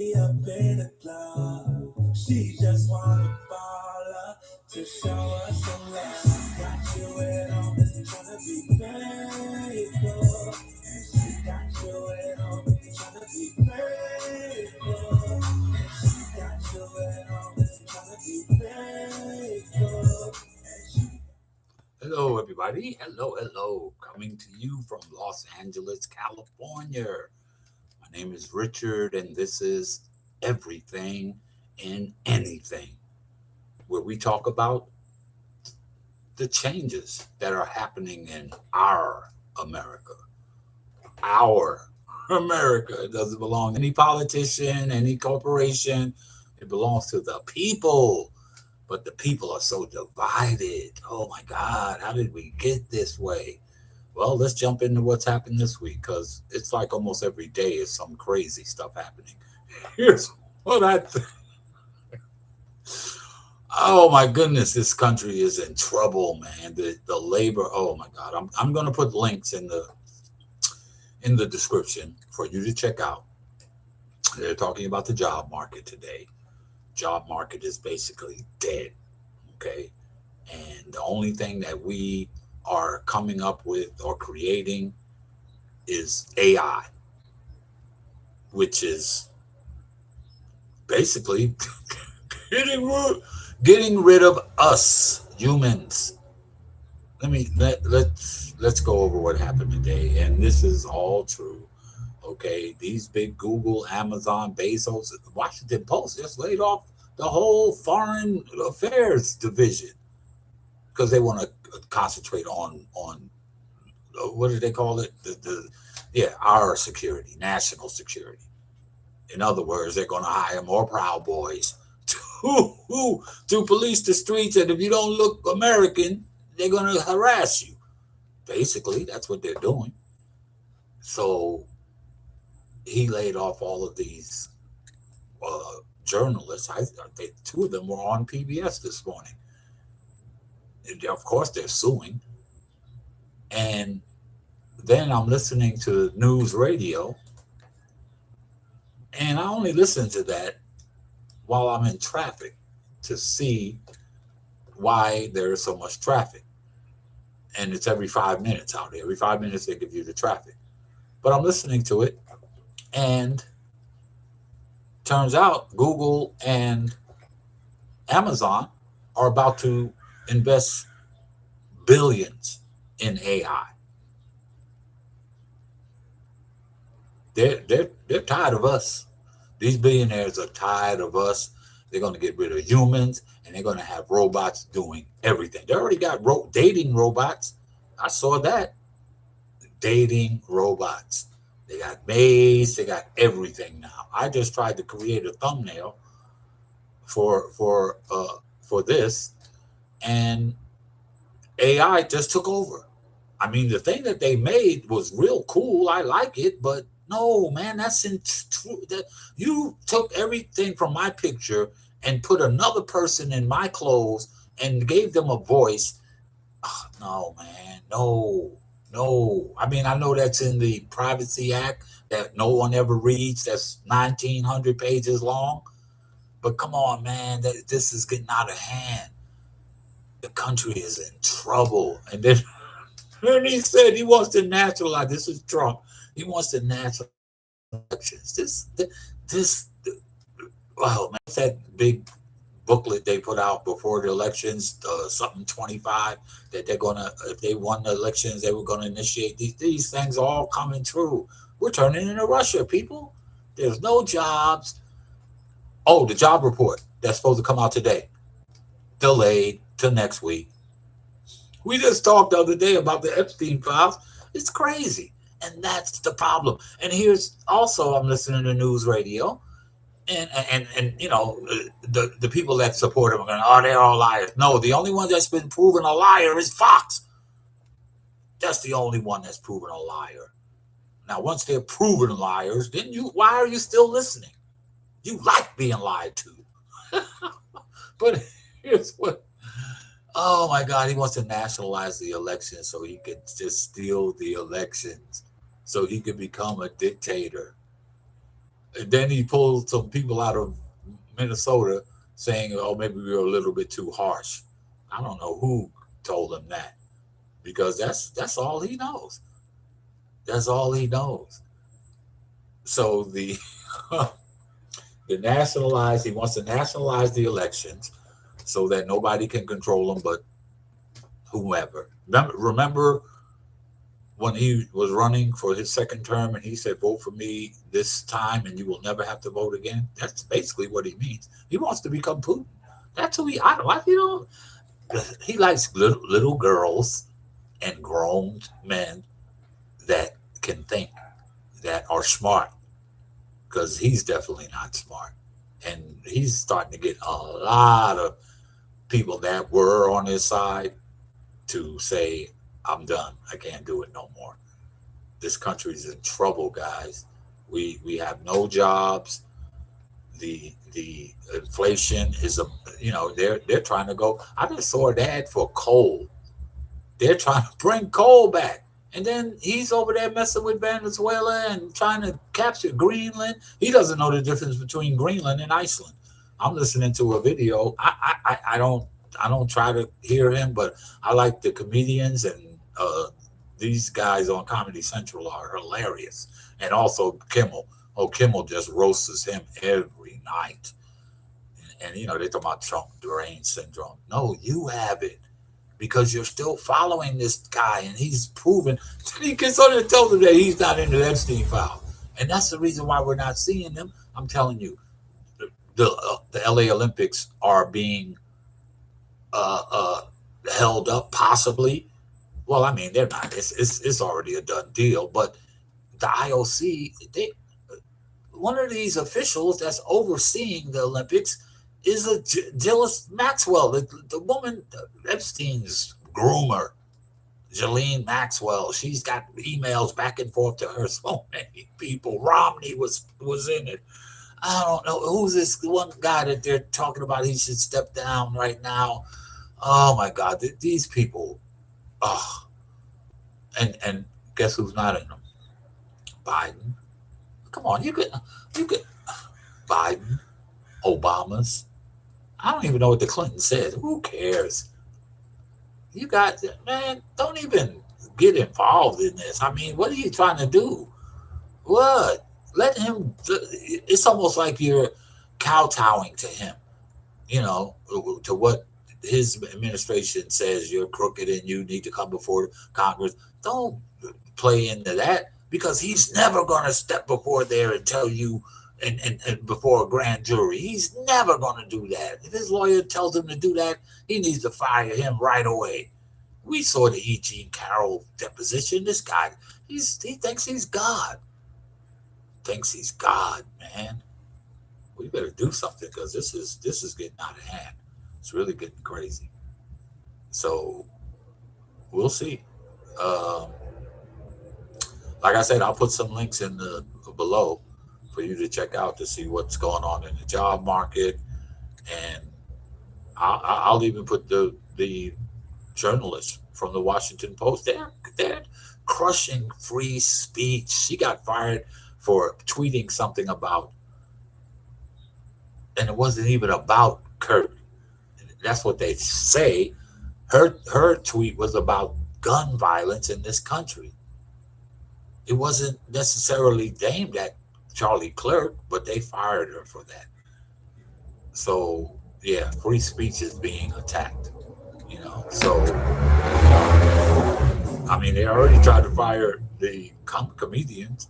up in the club. She just wanna baller to show us some love. Got you at home, tryna be faithful. And she got you at home, tryna be faithful. And she got you at home, tryna be faithful. Hello, everybody. Hello. Coming to you from Los Angeles, California. My name is Richard, and this is Everything and Anything, where we talk about the changes that are happening in our America. Our America. It doesn't belong to any politician, any corporation. It belongs to the people. But the people are so divided. Oh my God, how did we get this way? Well, let's jump into what's happened this week because it's like almost every day is some crazy stuff happening. Here's what I think. Oh my goodness, this country is in trouble, man. The labor. Oh my God, I'm going to put links in the description for you to check out. They're talking about the job market today. Job market is basically dead. Okay, and the only thing that we are coming up with or creating is AI, which is basically getting rid of us humans. Let's go over what happened today, and this is all true. Okay, these big Google, Amazon, Bezos, Washington Post just laid off the whole foreign affairs division because they want to concentrate on what do they call it? Our security, national security. In other words, they're going to hire more Proud Boys to police the streets, and if you don't look American, they're going to harass you. Basically, that's what they're doing. So he laid off all of these journalists. Two of them were on PBS this morning. And of course, they're suing. And then I'm listening to news radio, and I only listen to that while I'm in traffic to see why there is so much traffic. And it's every 5 minutes out there. Every 5 minutes they give you the traffic. But I'm listening to it, and turns out Google and Amazon are about to invest billions in AI. They're tired of us. These billionaires are tired of us. They're going to get rid of humans, and they're going to have robots doing everything. They already got dating robots. I saw that. Dating robots. They got maids. They got everything now. I just tried to create a thumbnail for this, and AI just took over. I mean, the thing that they made was real cool. I like it, but no, man, that's true. That you took everything from my picture and put another person in my clothes and gave them a voice. Oh, no, man, no. I mean, I know that's in the Privacy Act that no one ever reads. That's 1,900 pages long. But come on, man, this is getting out of hand. The country is in trouble. And then and he said he wants to nationalize. This is Trump. He wants to nationalize elections. This. Wow, man, it's that big booklet they put out before the elections, something 25, that they're gonna, if they won the elections, they were gonna initiate these things all coming true. We're turning into Russia, people. There's no jobs. Oh, the job report that's supposed to come out today, delayed till next week. We just talked the other day about the Epstein files. It's crazy. And that's the problem. And here's also, I'm listening to news radio, and the people that support him are going, oh, they're all liars. No, the only one that's been proven a liar is Fox. That's the only one that's proven a liar. Now, once they're proven liars, then why are you still listening? You like being lied to. But here's what. Oh my God, he wants to nationalize the election so he can just steal the elections, so he could become a dictator. Then he pulled some people out of Minnesota saying, "Oh, maybe we were a little bit too harsh." I don't know who told him that because that's all he knows. That's all he knows. So the the nationalize. He wants to nationalize the elections so that nobody can control them but whoever. Remember when he was running for his second term and he said, "Vote for me this time and you will never have to vote again." That's basically what he means. He wants to become Putin. That's who he. I don't. Like, he likes little girls and grown men that can think, that are smart, because he's definitely not smart, and he's starting to get a lot of people that were on his side to say, "I'm done. I can't do it no more. This country's in trouble, guys. We have no jobs. The inflation is a they're trying to go. I just saw an ad for coal. They're trying to bring coal back." And then he's over there messing with Venezuela and trying to capture Greenland. He doesn't know the difference between Greenland and Iceland. I'm listening to a video. I don't try to hear him, but I like the comedians, and these guys on Comedy Central are hilarious. And also Kimmel. Oh, Kimmel just roasts him every night. And they talk about Trump brain syndrome. No, you have it because you're still following this guy, and he's proven. He can sort of tell them that he's not in the Epstein file, and that's the reason why we're not seeing them. I'm telling you, the LA Olympics are being uh, uh, held up, possibly. Well, I mean, they're not. It's already a done deal. But the IOC, one of these officials that's overseeing the Olympics is a Gillis Maxwell, the woman, Epstein's groomer, Ghislaine Maxwell. She's got emails back and forth to her. So many people. Romney was in it. I don't know who's this one guy that they're talking about. He should step down right now. Oh my God, these people. Oh, and guess who's not in them? Biden. Come on, you could Biden, Obama's. I don't even know what the Clinton said. Who cares? You got, man. Don't even get involved in this. I mean, what are you trying to do? What? Let him. It's almost like you're kowtowing to him. You know, to what his administration says you're crooked and you need to come before Congress. Don't play into that because he's never going to step before there and tell you and before a grand jury. He's never going to do that. If his lawyer tells him to do that, he needs to fire him right away. We saw the E. Jean Carroll deposition. This guy, he thinks he's God. Thinks he's God, man. We better do something because this is getting out of hand. It's really getting crazy. So we'll see. Um, like I said, I'll put some links in the below for you to check out to see what's going on in the job market, and I'll even put the journalists from the Washington Post. They're crushing free speech. She got fired for tweeting something about, and it wasn't even about Kurt. That's what they say. Her tweet was about gun violence in this country. It wasn't necessarily aimed at Charlie Clerk, but they fired her for that. So yeah, free speech is being attacked. So I mean, they already tried to fire the comedians.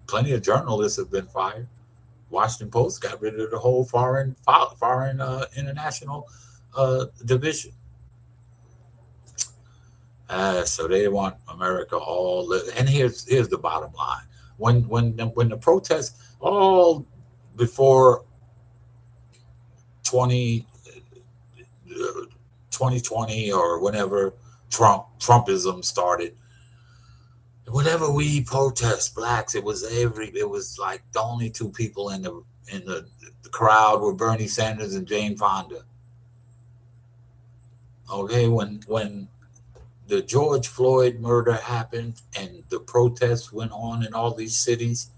Plenty of journalists have been fired. Washington Post got rid of the whole foreign international division. So they want America all. And here's the bottom line: when the protests all before 20 2020 or whenever Trumpism started, whenever we protest blacks, it was like the only two people in the crowd were Bernie Sanders and Jane Fonda. Okay, when the George Floyd murder happened and the protests went on in all these cities,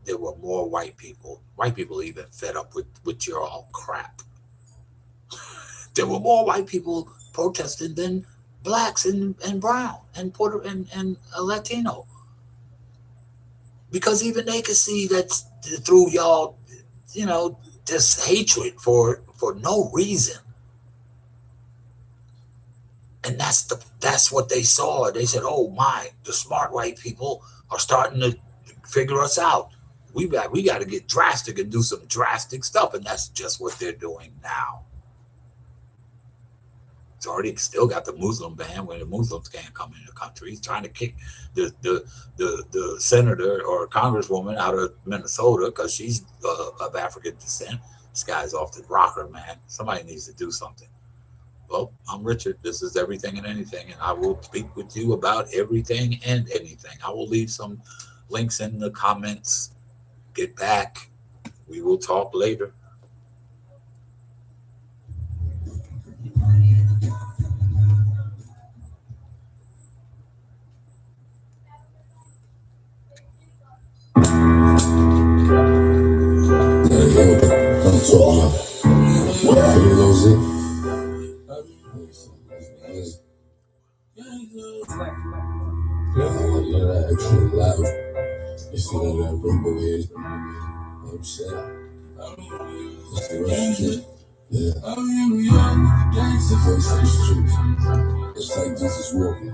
there were more white people. White people even fed up with your all crap. There were more white people protesting than blacks and brown and Puerto and Latino. Because even they could see that through y'all, this hatred for no reason. And that's what they saw. They said, "Oh my, the smart white people are starting to figure us out. We got to get drastic and do some drastic stuff." And that's just what they're doing now. It's already still got the Muslim ban where the Muslims can't come in the country. He's trying to kick the senator or congresswoman out of Minnesota because she's of African descent. This guy's off the rocker, man. Somebody needs to do something. Well, I'm Richard. This is Everything and Anything, and I will speak with you about everything and anything. I will leave some links in the comments. Get back. We will talk later. You see that rainbow head? I'm sad. That's the Russian. Yeah. It's the voice of the street. It's like Jesus walking.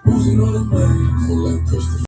Who's in on the man? More like Christopher.